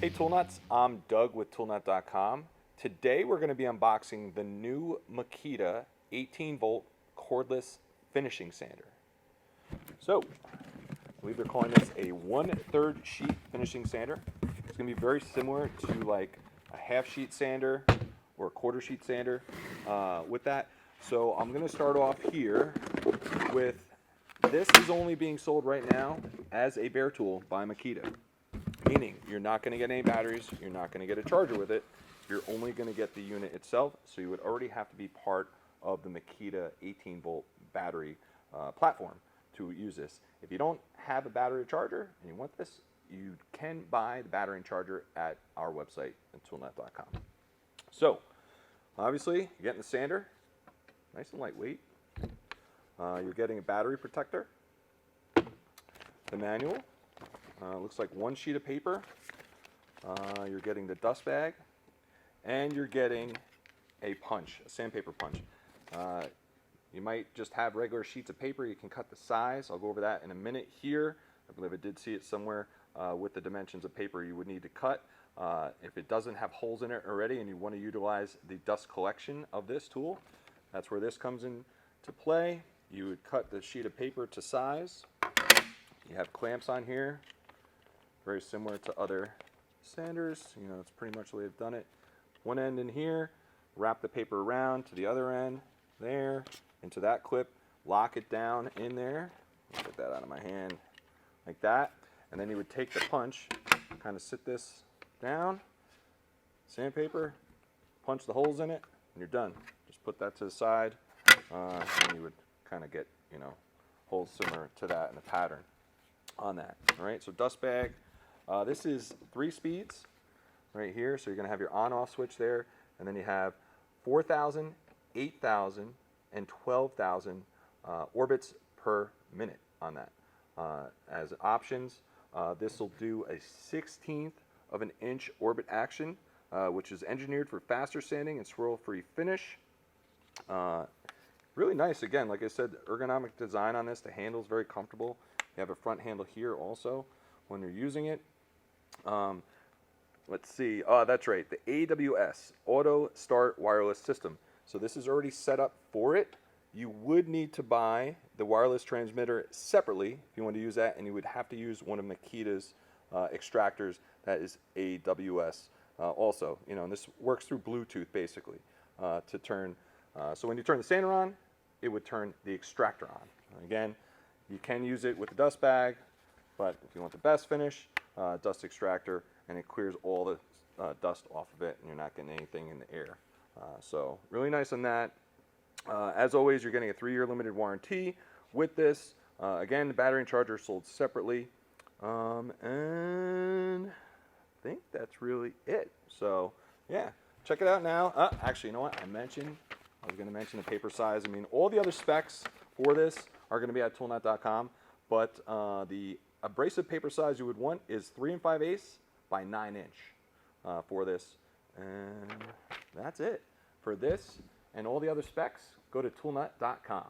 Hey Toolnuts, I'm Doug with toolnut.com. Today we're going to be unboxing the new Makita 18V cordless finishing sander. So, I believe they're calling this a 1/3 sheet finishing sander. It's going to be very similar to like a half sheet sander or a quarter sheet sander with that. So I'm going to start off here with, this is only being sold right now as a bare tool by Makita. Meaning, you're not going to get any batteries, you're not going to get a charger with it, you're only going to get the unit itself, so you would already have to be part of the Makita 18V battery platform to use this. If you don't have a battery charger and you want this, you can buy the battery and charger at our website at toolnut.com. So, obviously, you're getting the sander, nice and lightweight. You're getting a battery protector, the manual. Looks like one sheet of paper. You're getting the dust bag, and you're getting a punch, a sandpaper punch. You might just have regular sheets of paper. You can cut the size. I'll go over that in a minute here. I believe I did see it somewhere with the dimensions of paper you would need to cut. If it doesn't have holes in it already and you want to utilize the dust collection of this tool, that's where this comes into play. You would cut the sheet of paper to size. You have clamps on here. Very similar to other sanders, you know, it's pretty much the way they've done it. One end in here, wrap the paper around to the other end, there, into that clip, lock it down in there. Get that out of my hand, like that. And then you would take the punch, kind of sit this down, sandpaper, punch the holes in it, and you're done. Just put that to the side, and you would kind of get, you know, holes similar to that in the pattern on that. All right, so dust bag. This is 3 speeds right here, so you're going to have your on-off switch there, and then you have 4,000, 8,000, and 12,000 orbits per minute on that. As options, this will do a 1/16 of an inch orbit action, which is engineered for faster sanding and swirl-free finish. Really nice, again, like I said, ergonomic design on this. The handle is very comfortable. You have a front handle here also when you're using it. Let's see, that's right, the AWS, Auto-Start Wireless System. So this is already set up for it. You would need to buy the wireless transmitter separately if you want to use that, and you would have to use one of Makita's extractors that is AWS also. You know, and this works through Bluetooth basically to turn, so when you turn the sander on, it would turn the extractor on. Again, you can use it with the dust bag, but if you want the best finish, dust extractor, and it clears all the dust off of it, and you're not getting anything in the air. So really nice on that. As always, you're getting a 3-year limited warranty with this. Again, the battery and charger are sold separately. And I think that's really it. So yeah, check it out now. Actually, you know what? I was going to mention the paper size. I mean, all the other specs for this are going to be at toolnut.com, but the abrasive paper size you would want is 3 5/8 by 9 inch for this. And that's it. For this and all the other specs, go to toolnut.com.